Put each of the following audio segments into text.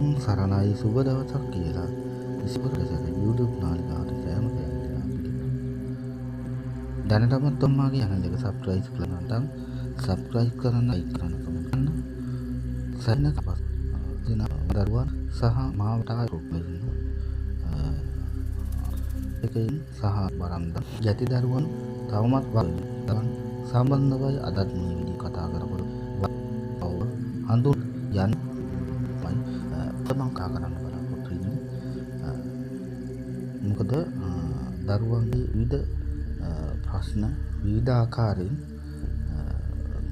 සරණයි සුබ දවසක් කියලා ඉස්පරසට YouTube නාලිකාවට සෑම කෙනෙක්ටම දැනටමත් ඔයාගේ channel එක subscribe කරලා නැත්නම් subscribe කරන්න like කරන්න comment කරන්න සැනකපත් දින දරුවන් සහ මාවට රූපයෙන් එකකින් සහ බරන්ද යටි දරුවන් තවමත් වගේ සම්බන්ධවයි අදත් මේ විදිහ කතා කරපොත් හඳුන් යන තමන් කතා කරන්න බලාපොරොත්තු වෙන්නේ මොකද දරුවන්ගේ විවිධ ප්‍රශ්න විවිධ ආකාරයෙන්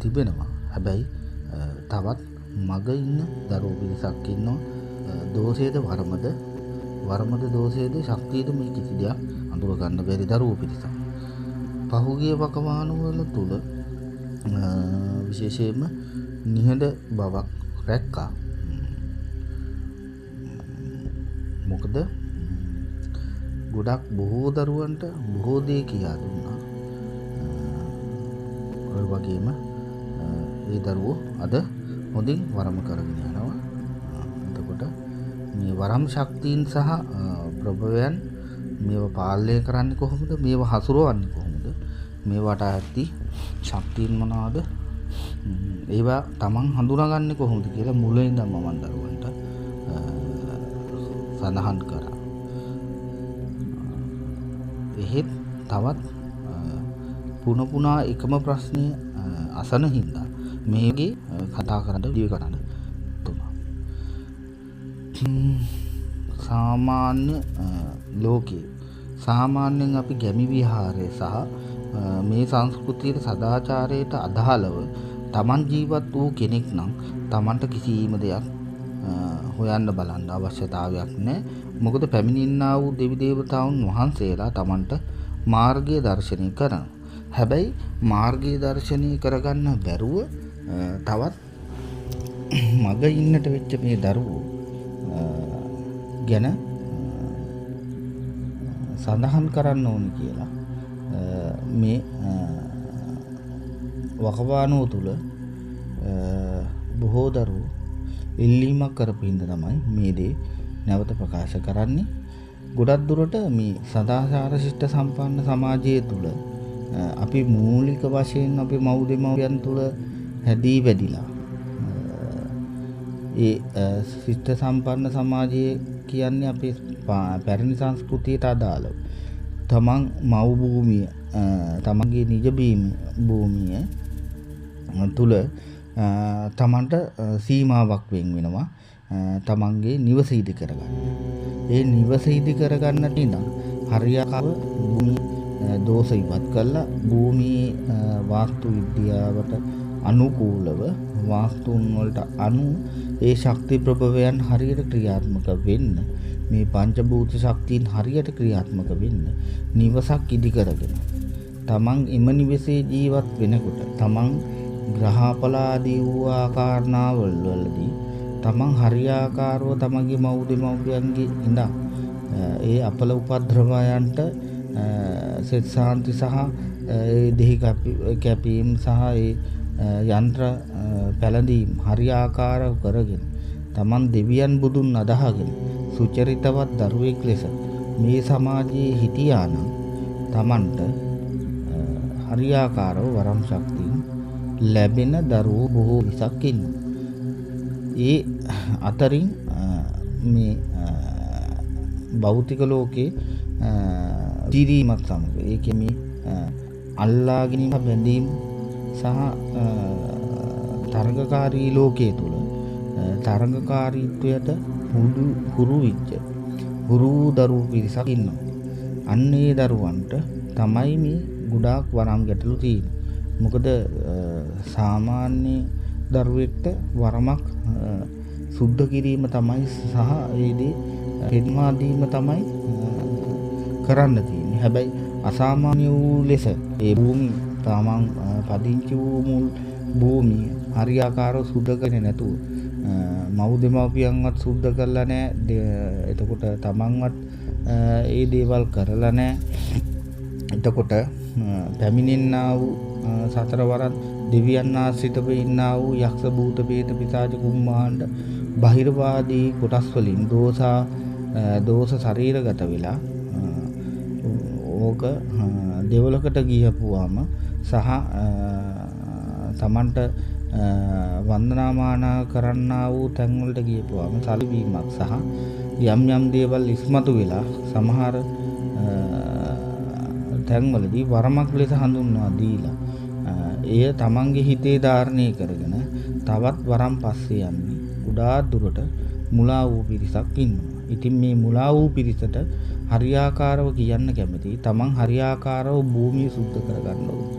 තිබෙනවා. හැබැයි තවත් මග ඉන්න දරුවෝ පිරිසක් ඉන්නවා. දෝෂයේද වරමද දෝෂයේද ශක්තියද මේ කිසි දෙයක් අඳුර ගන්න බැරි දරුවෝ පිරිසක්. පහුගිය වකවානුවල තුල විශේෂයෙන්ම නිහඬ බවක් රැක්කා. මොකද ගොඩක් බොහෝ දරුවන්ට බොහෝ දේ කියා දුන්නා. ඔය වගේම ඒ දරුවෝ අද හොඳින් වරම කරගෙන යනවා. එතකොට මේ වරම් ශක්තියින් සහ ප්‍රභවයන් මේව පාලනය කරන්නේ කොහොමද? මේව හසුරවන්නේ කොහොමද? මේවට ඇති ශක්තියින් මොනවාද? ඒවා තමන් හඳුනාගන්නේ කොහොමද කියලා මුලින්ම මම දරුවන්ට සඳහන් කරා. එහෙත් තවත් පුනා එකම ප්‍රශ්නය අසන හින්දා මේකේ කතා කරන්න වීඩියෝ කරන්න තුමා. සාමාන්‍ය ලෝකේ සාමාන්‍යයෙන් අපි ගැමි විහාරය සහ මේ සංස්කෘතියේ සදාචාරයට අදාළව Taman ජීවත් වූ කෙනෙක් නම් Tamanට කිසිම දෙයක් හොයන්න බලන්න අවශ්‍යතාවයක් නැහැ. මොකද පැමිණින්නා වූ දෙවි දේවතාවුන් වහන්සේලා Tamanට මාර්ගය දර්ශනය කරනවා. හැබැයි මාර්ගය දර්ශනය කරගන්න බැරුව තවත් මග ඉන්නට වෙච්ච මේ දරුවෝ ගැන සඳහන් කරන්න ඕනි කියලා මේ වකවානුව තුල බොහෝ දරුවෝ ඉල්ලීමක් කරපු හින්දා තමයි මේ දේ නැවත ප්‍රකාශ කරන්නේ. ගොඩක් දුරට මේ සදාචාර ශිෂ්ට සම්පන්න සමාජයේ තුල අපි මූලික වශයෙන් අපි මව් දෙමව්පියන් තුල හැදී වැඩිලා ඒ ශිෂ්ට සම්පන්න සමාජයේ කියන්නේ අපේ පැරණි සංස්කෘතියට අදාළව තමන් මව් භූමිය තමන්ගේ නිජ භූමිය තුල තමන්ට සීමාවක් වෙන් වෙනවා තමන්ගේ නිවස ඉදි කරගන්න. ඒ නිවස ඉදි කරගන්නට නම් හරියාකාර භූමි දෝෂ ඉවත් කළා භූමියේ වාස්තු විද්‍යාවට අනුකූලව වාස්තුන් වලට අනු ඒ ශක්ති ප්‍රභවයන් හරියට ක්‍රියාත්මක වෙන්න මේ පංචභූත ශක්තියින් හරියට ක්‍රියාත්මක වෙන්න නිවසක් ඉදි කරගෙන තමන් එම නිවසේ ජීවත් වෙනකොට තමන් ග්‍රහපලාදී වූ ආකාරණාවල් වලදී තමන් හරියාකාරව තමන්ගේ මව් දෙමව්පියන්ගේ ඉඳන් ඒ අපල උපද්‍රවයන්ට සෙත් සාන්ති සහ ඒ දෙහි කැපීම් සහ ඒ යන්ත්‍ර පැළඳීම් හරියාකාරව කරගෙන තමන් දෙවියන් බුදුන් අදහගෙන සුචරිතවත් දරුවෙක් ලෙස මේ සමාජයේ හිටියා නම් තමන්ට හරියාකාරව වරම් ශක්තිය ලැබෙන දරුවෝ බොහෝ විසක් ඉන්නවා. ඒ අතරින් මේ භෞතික ලෝකේ දිරීමත් සමග ඒකේ මේ අල්ලා ගැනීම බැඳීම සහ තරඟකාරී ලෝකයේ තුල තරඟකාරීත්වයට හුරු වෙච්ච හුරු දරුවෝ පිරිසක් ඉන්නවා. අන්නේ දරුවන්ට තමයි මේ ගොඩාක් වරම් ගැටලු තියෙන්නේ. මොකද සාමාන්‍ය දරුවෙක්ට වරමක් සුද්ධ කිරීම තමයි සහ ඒ දේ පෙන්වා දීම තමයි කරන්න තියෙන්නේ. හැබැයි අසාමාන්‍ය වූ ලෙස ඒ භූමි තමන් පදිංචි වූ මුල් භූමිය හරියාකාරව සුද්ධ කරන්නේ නැතුව මව් දෙමව්පියන්වත් සුද්ධ කරලා නැහැ. එතකොට තමන්වත් ඒ දේවල් කරලා නැහැ. එතකොට පැමිණෙන්නා වූ සතර වරන් දෙවියන් ආශ්‍රිතව ඉන්නා වූ යක්ෂ භූත ප්‍රේත පිසාච කුම්මාණ්ඩ බහිරවාදී කොටස් වලින් දෝෂ ශරීරගත වෙලා ඕක දෙවලකට ගියපුවාම සහ තමන්ට වන්දනාමාන කරන්නා වූ තැන්වලට ගියපුවාම සල්වීමක් සහ යම් දේවල් ඉස්මතු වෙලා සමහර තැන්වලදී වරමක් ලෙස හඳුන්වා දීලා එය තමන්ගේ හිතේ ධාරණය කරගෙන තවත් වරම් පස්සේ යන්නේ ගොඩාක් දුරට මුලා වූ පිරිසක් ඉන්නවා. ඉතින් මේ මුලා වූ පිරිසට හරියාකාරව කියන්න කැමති තමන් හරියාකාරව භූමිය සුද්ධ කරගන්න ඕනේ.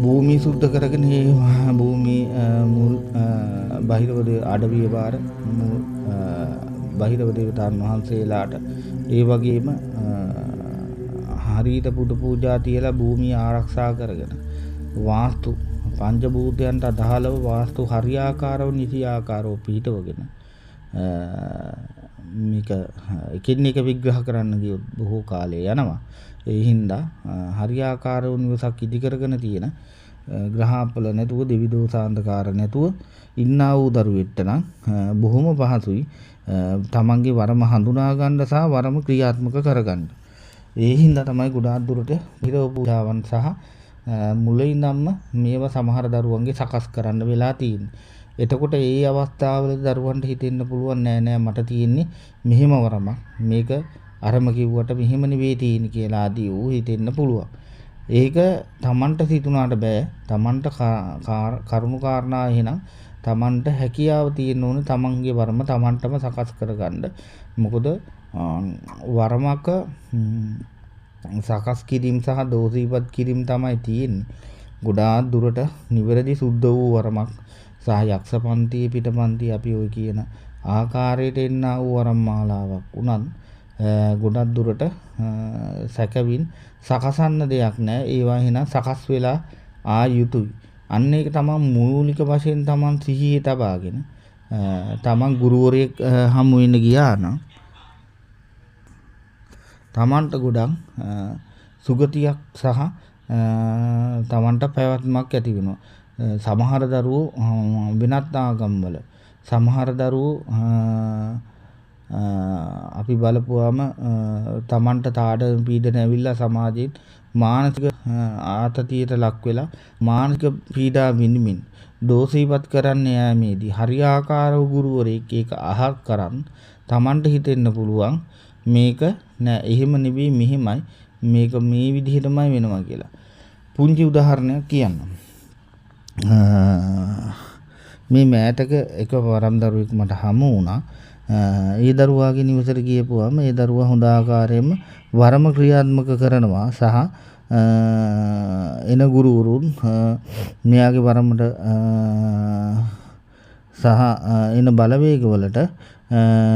භූමිය සුද්ධ කරගෙන මේ භූමිය මුල් බහිරව අඩවිය බාර බහිරව දේවතාවුන් වහන්සේලාට ඒ වගේම හරියට පුද පූජා තියලා භූමිය ආරක්ෂා කරගෙන වාස්තු පංචභූතයන්ට අදාළව වාස්තු හරියාකාරව නිසියාකාරව පිළිටවගෙන මේක එකින් එක විග්‍රහ කරන්න ගියොත් බොහෝ කාලය යනවා. ඒ හින්දා හරියාකාරව නිවසක් ඉදි කරගෙන තියෙන ග්‍රහපල නැතුව දෙවි දෝසාන්ධකාර නැතුව ඉන්නා වූ දරුවෙක්ට නම් බොහොම පහසුයි තමන්ගේ වරම හඳුනා ගන්න සහ වරම ක්‍රියාත්මක කරගන්න. ඒ හින්දා තමයි ගොඩාක් දුරට හිරව පූජාවන් සහ මුලින්ම මේවා සමහර දරුවන්ගේ සකස් කරන්න වෙලා තියෙන්නේ. එතකොට ඒ අවස්ථාවවලදී දරුවන්ට හිතෙන්න පුළුවන් නෑ මට තියෙන්නේ මෙහෙම වරමක්. මේක අරම කිව්වට මෙහෙම නෙවෙයි තියෙන්නේ කියලා ආදී ඌ හිතෙන්න පුළුවන්. ඒක තමන්ට සිතුනාට බෑ. තමන්ට කරුණු කාරණා එහෙනම් තමන්ට හැකියාව තියෙන්න ඕනේ තමන්ගේ වරම තමන්ටම සකස් කරගන්න. මොකද වරමක සකස් කිරීම සහ දෝෂීපත් කිරීම තමයි තියෙන්නේ. ගොඩාක් දුරට නිවැරදි සුද්ධ වූ වරමක් සහ යක්ෂපන්තියේ පිටපන්තිය අපි ඔය කියන ආකාරයට එන්නා වූ වරම් මාලාවක් උනත් ගොඩක් දුරට සැකවින් සකසන්න දෙයක් නැහැ. ඒවා එහෙනම් සකස් වෙලා යුතුයි. අන්න ඒක තමයි මූලික වශයෙන් තමන් සිහියේ තබාගෙන තමන් ගුරුවරයෙක් හමු වෙන්න ගියා නම් තමන්ට ගොඩක් සුගතියක් සහ තමන්ට පැවැත්මක් ඇති වෙනවා. සමහර දරුවෝ වෙනත් ආගම්වල සමහර දරුවෝ අපි බලපුවාම තමන්ට තාඩන පීඩන ඇවිල්ලා සමාජයෙන් මානසික ආතතියට ලක් වෙලා මානසික පීඩා විඳිමින් දෝෂීපත් කරන්න යෑමේදී හරියාකාරව ගුරුවරයෙක් ඒක අහක් කරන් තමන්ට හිතෙන්න පුළුවන් මේක නෑ එහෙම නෙවෙයි මෙහෙමයි මේක මේ විදිහටමයි වෙනවා කියලා. පුංචි උදාහරණයක් කියන්නම්. මේ මෑතක එක වරම් දරුවෙක් මට හමු වුණා. ඒ දරුවාගේ නිවසට ගියපුවාම ඒ දරුවා හොඳ ආකාරයෙන්ම වරම ක්‍රියාත්මක කරනවා සහ එන ගුරුවරුන් මෙයාගේ වරමට සහ එන බලවේගවලට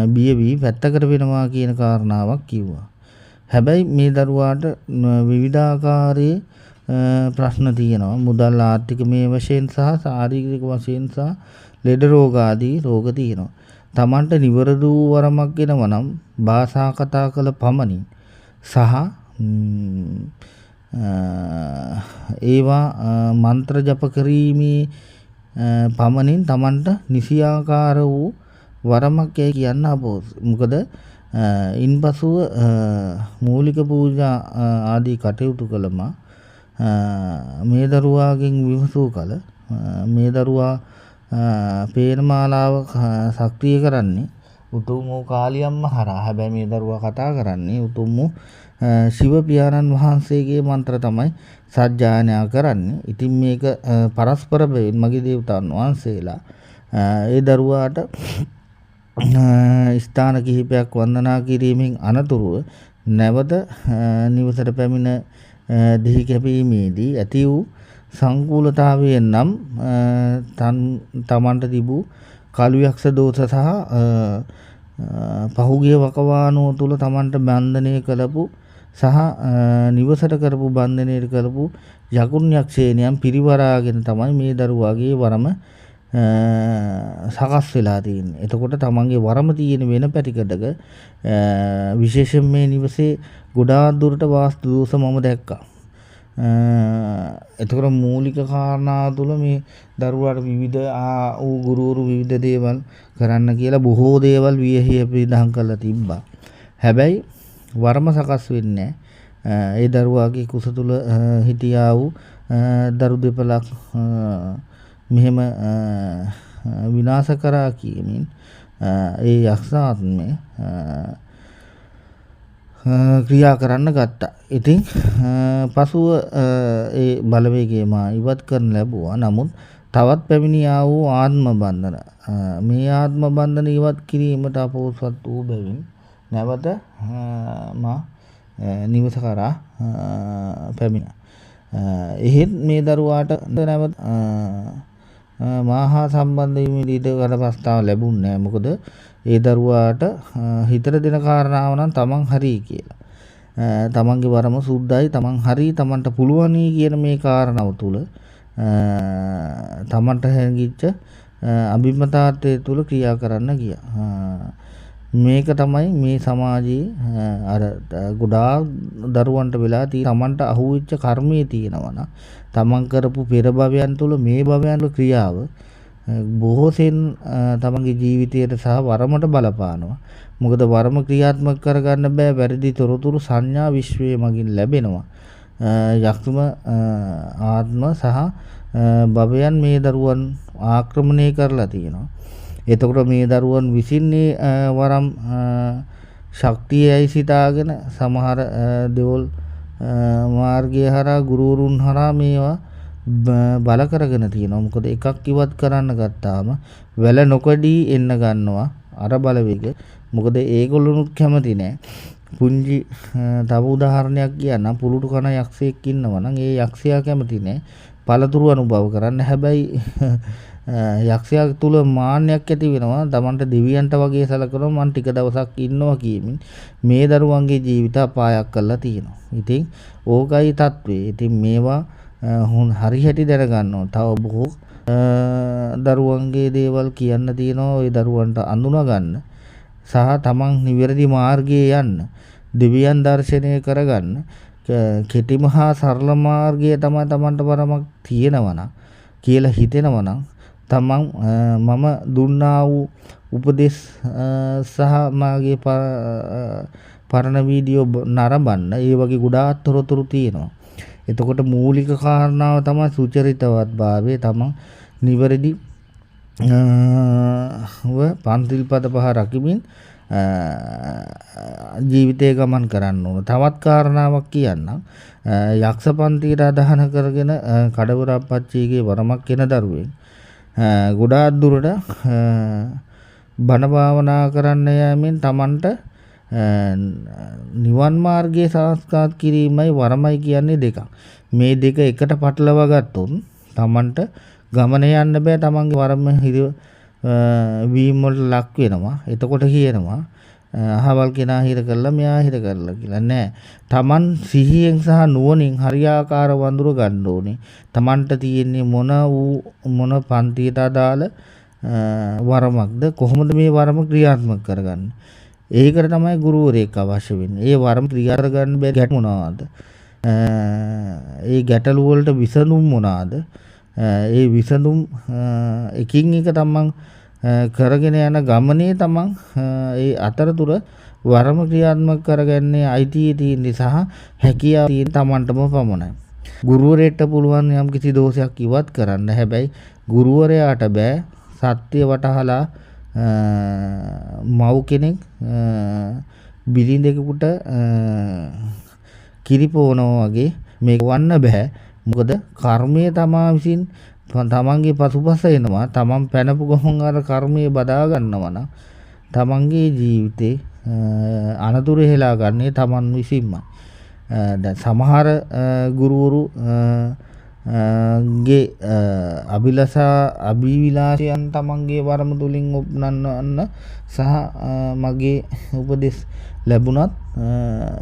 බිය වී පැත්තකට වෙනවා කියන කාරණාවක් කිව්වා. හැබැයි මේ දරුවාට විවිධාකාරයේ ප්‍රශ්න තියෙනවා. මුදල් ආර්ථික මේ වශයෙන් සහ ශාරීරික වශයෙන් සහ ලෙඩ රෝග ආදී රෝග තියෙනවා. තමන්ට නිවැරදි වූ වරමක් වෙනව නම් භාෂා කතා කළ පමණින් සහ ඒවා මන්ත්‍ර ජප කිරීමේ පමණින් තමන්ට නිසියාකාර වූ වරමක් යයි කියන්න අපහසුයි. මොකද ඉන්පසුව මූලික පූජා ආදී කටයුතු කළම මේ දරුවාගෙන් විමසූ කල මේ දරුවා පේනමාලාව සක්‍රිය කරන්නේ උතුම් වූ කාලියම්ම හරහා. හැබැයි මේ දරුවා කතා කරන්නේ උතුම් වූ ශිව පියාණන් වහන්සේගේ මන්ත්‍ර තමයි සජ්ජායනා කරන්නේ. ඉතින් මේක පරස්පර බැවින් මගේ දේවතාවුන් වහන්සේලා ඒ දරුවාට ස්ථාන කිහිපයක් වන්දනා කිරීමෙන් අනතුරුව නැවත නිවසට පැමිණ දෙහි කැපීමේදී ඇති වූ සංකූලතාවයෙන් නම් තමන්ට තිබූ කළු යක්ෂ දෝෂ සහ පහුගිය වකවානුව තුළ තමන්ට බන්ධනය කළපු සහ නිවසට කරපු බන්ධනයට කරපු යකුන් යක්ෂයන්යන් පිරිවරාගෙන තමයි මේ දරුවාගේ වරම සකස් වෙලා තියෙන්නේ. එතකොට තමන්ගේ වරම තියෙන වෙන පැතිකඩක විශේෂයෙන් මේ නිවසේ ගොඩාක් දුරට වාස්තු දෝෂ මම දැක්කා. එතකොට මූලික කාරණා තුළ මේ දරුවාට විවිධ වූ ගුරුවරු විවිධ දේවල් කරන්න කියලා බොහෝ දේවල් වියහිය පිළිදහම් කරලා තිබ්බා. හැබැයි වරම සකස් වෙන්නේ ඒ දරුවාගේ කුස තුළ හිටියා වූ දරු දෙපළක් මෙහෙම විනාශ කරා කියමින් ඒ යක්ෂාත්මය ක්‍රියා කරන්න ගත්තා. ඉතින් පසුව ඒ බලවේගය ඉවත් කරන්න ලැබුවා. නමුත් තවත් පැමිණියා වූ ආත්ම බන්ධන මේ ආත්ම බන්ධන ඉවත් කිරීමට අපොහොසත් වූ බැවින් නැවත නිවස කරා පැමිණා. එහෙත් මේ දරුවාට නැවත මාහා සම්බන්ධ වීමේදී ඉඩකඩ ප්‍රස්තාව ලැබුණේ නැහැ. මොකද ඒ දරුවාට හිතට දෙන කාරණාව නම් තමන් හරි කියලා. තමන්ගේ වරම සුද්ධයි, තමන් හරි, තමන්ට පුළුවනි කියන මේ කාරණාව තුළ තමන්ට හැඟිච්ච අභිමතාර්ථය තුළ ක්‍රියා කරන්න ගියා. මේක තමයි මේ සමාජයේ අර ගොඩාක් දරුවන්ට වෙලා තමන්ට අහුවෙච්ච කර්මයේ තියෙනවා නම් තමන් කරපු පෙර භවයන් තුළ මේ භවයන් වල ක්‍රියාව බොහෝ සෙයින් තමන්ගේ ජීවිතයට සහ වරමට බලපානවා. මොකද වරම ක්‍රියාත්මක කරගන්න බෑ. වැරදි තොරතුරු සංඥා විශ්වයේ මගින් ලැබෙනවා. යක්ෂම ආත්ම සහ භවයන් මේ දරුවන් ආක්‍රමණය කරලා තියෙනවා. එතකොට මේ දරුවන් විසින් වරම් ශක්තියයි සිතාගෙන සමහර දෙවොල් මාර්ගය හරහා ගුරුවරුන් හරහා මේවා බල කරගෙන තියෙනවා. මොකද එකක් ඉවත් කරන්න ගත්තාම වැල නොකඩී එන්න ගන්නවා අර බලවේග. මොකද ඒගොල්ලොනුත් කැමති නෑ. පුංචි තව උදාහරණයක් කියන්නම්. පුරුටු කන යක්ෂයෙක් ඉන්නවා නම් ඒ යක්ෂයා කැමති නෑ පළතුරු අනුභව කරන්න. හැබැයි යක්ෂයා තුල මාන්නයක් ඇති වෙනවා. තමන්ට දෙවියන්ට වගේ සැලකනවා. මං ටික දවසක් ඉන්නවා කියමින් මේ දරුවන්ගේ ජීවිත අපායක් කරලා තියෙනවා. ඉතින් ඕකයි තත්ත්වය. ඉතින් මේවා හරි හැටි දැනගන්න ඕන. තව බොහෝ දරුවන්ගේ දේවල් කියන්න තියෙනවා. ওই දරුවන්ට අඳුනා ගන්න සහ තමන් නිවැරදි මාර්ගයේ යන්න, දෙවියන් දර්ශනය කරගන්න කෙටිම හා සරල මාර්ගය තමයි තමන්ට වරමක් තියෙනවා නම් කියලා හිතෙනවා නම් තමන් මම දුන්නා වූ උපදෙස් සහ මාගේ පරණ වීඩියෝ නරඹන්න. ඒ වගේ ගොඩාක් තොරතුරු තියෙනවා. එතකොට මූලික කාරණාව තමයි සුචරිතවත් භාවය. තමන් නිවැරදි පන්තිල් පද පහ රකිමින් ජීවිතය ගමන් කරන්න ඕන. තවත් කාරණාවක් කියන්නම්. යක්ෂ පන්තියට අදහන කරගෙන කඩවර අපච්චිගේ වරමක් වෙන දරුවෙක් ගොඩාක් දුරට බණ භාවනා කරන්න යෑමෙන් තමන්ට නිවන් මාර්ගයේ සාක්ෂාත් කිරීමයි වරමයි කියන්නේ දෙකක්. මේ දෙක එකට පටලවා ගත්තොත් තමන්ට ගමන යන්න බෑ. තමන්ගේ වරම වීම වලට ලක් වෙනවා. එතකොට කියනවා අහවල් කෙනා හිර කරලා මෙයා හිර කරලා කියලා නෑ. තමන් සිහියෙන් සහ නුවණින් හරියාකාර වඳුර ගන්න ඕනේ. තමන්ට තියෙන්නේ මොන පන්තියට අදාළ වරමක්ද, කොහොමද මේ වරම ක්‍රියාත්මක කරගන්නේ. ඒකට තමයි ගුරුවරයෙක් අවශ්‍ය වෙන්නේ. ඒ වරම ක්‍රියා කරගන්න බැරි ගැට මොනවාද? ඒ ගැටලු වලට විසඳුම් මොනවාද? ඒ විසඳුම් එකින් එක තමන් කරගෙන යන ගමනේ තමන් ඒ අතරතුර වරම ක්‍රියාත්මක කරගන්නේ අයිතිය තියෙන සහ හැකියාව තියෙන තමන්ටම පමණයි. ගුරුවරයෙක්ට පුළුවන් යම් කිසි දෝෂයක් ඉවත් කරන්න. හැබැයි ගුරුවරයාට බෑ සත්‍ය වටහලා මව් කෙනෙක් බිරිඳෙකුට කිරිපෝනවා වගේ මේක වන්න බෑ. මොකද කර්මය තමා විසින් තමන්ගේ පසුපස එනවා. තමන් පැනපු ගමන් අර කර්මය බදා ගන්නවා නම් තමන්ගේ ජීවිතේ අනතුරු හෙලා ගන්නේ තමන් විසින්මයි. දැන් සමහර ගුරුවරු ගේ අභිවිලාසයන් තමන්ගේ වරම තුලින් උපනන්නන්න සහ මගේ උපදෙස් ලැබුණත්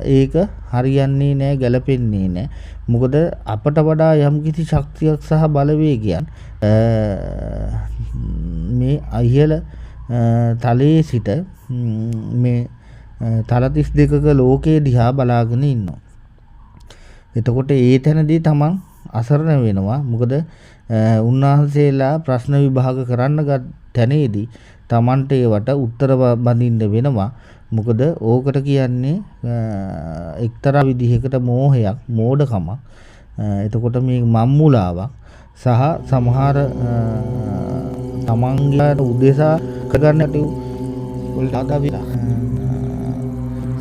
ඒක හරියන්නේ නැහැ, ගැලපෙන්නේ නැහැ. මොකද අපට වඩා යම්කිසි ශක්තියක් සහ බලවේගයක් මේ ඉහළ තලයේ සිට මේ තල 32ක ලෝකයේ දිහා බලාගෙන ඉන්නවා. එතකොට ඒ තැනදී තමන් අසරණ වෙනවා. මොකද උන්වහන්සේලා ප්‍රශ්න විභාග කරන්න තැනේදී තමන්ට ඒවට උත්තර බඳින්න වෙනවා. මොකද ඕකට කියන්නේ එක්තරා විදිහකට මෝහයක්, මෝඩකමක්. එතකොට මේ මම්මුලාවක් සහ සමහර තමන්ගේ උදෙසා කරගන්නට උල්ලාදවිලා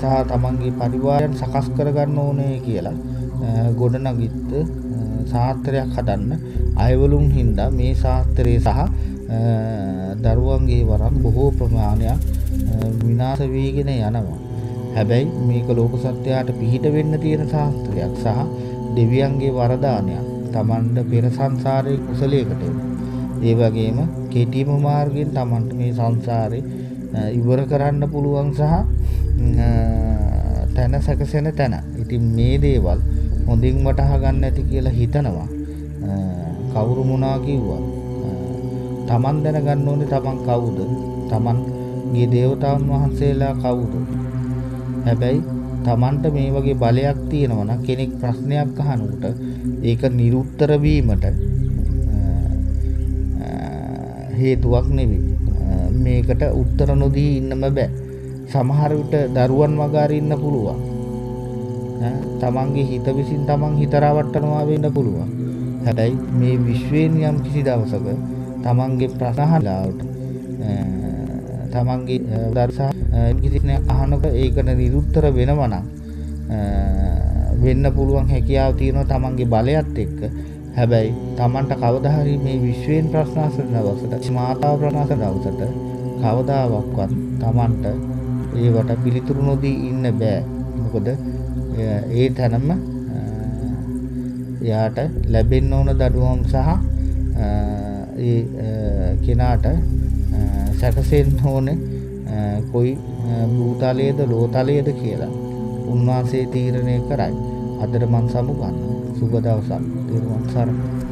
සහ තමන්ගේ පරිවාරයන් සකස් කරගන්න ඕනේ කියලා ගොඩනගිත්ත සාත්‍රයක් හදන්න අයවලුන් හින්දා මේ සාත්‍රයේ සහ දරුවන්ගේ වරන් බොහෝ ප්‍රමාණයක් විනාශ වීගෙන යනවා. හැබැයි මේක ලෝක සත්‍යයට පිහිට වෙන්න තියෙන ශාස්ත්‍රයක් සහ දෙවියන්ගේ වරදානයක්. තමන්ට පෙර සංසාරයේ කුසලයකට ඒ වගේම කෙටිම මාර්ගයෙන් තමන්ට මේ සංසාරේ ඉවර කරන්න පුළුවන් සහ තැන සැකසෙන තැන. ඉතින් මේ දේවල් හොඳින් වටහා ගන්න ඇති කියලා හිතනවා. කවුරු මොනවා කිව්වා තමන් දැනගන්න ඕනේ තමන් කවුද? තමන්ගේ දේවතාවුන් වහන්සේලා කවුද? හැබැයි තමන්ට මේ වගේ බලයක් තියෙනවා නම් කෙනෙක් ප්‍රශ්නයක් අහනකොට ඒක නිරුත්තර වීමට හේතුවක් නෙවෙයි. මේකට උත්තර නොදී ඉන්නම බෑ. සමහර විට දරුවන් වගාරින්න ඉන්න පුළුවන්. තමන්ගේ හිත විසින් තමන් හිත රවට්ටනවා වෙන්න පුළුවන්. හැබැයි මේ විශ්වයෙන් යම් කිසි දවසක තමන්ගේ ප්‍රශ්න අහලාට තමන්ගේ දර්ශා කිසිනේ අහනක ඒකට නිරුත්තර වෙනවා නම් වෙන්න පුළුවන් හැකියාව තියෙනවා තමන්ගේ බලයත් එක්ක. හැබැයි තමන්ට කවදා හරි මේ විශ්වයෙන් ප්‍රශ්න අහන දවසට මාතාව ප්‍රශ්න දවසට කවදාවත් තමන්ට ඒවට පිළිතුරු නොදී ඉන්න බෑ. මොකද ඒ තැනම එයාට ලැබෙන්න ඕන දඩුවම් සහ ඒ කෙනාට සැකසෙන්න ඕනේ කොයි භූතලයේද ලෝතලයේද කියලා උන්වහන්සේ තීරණය කරයි. අදට මං සමුගන්න. සුබ දවසක්. තිරුවන් සරණයි.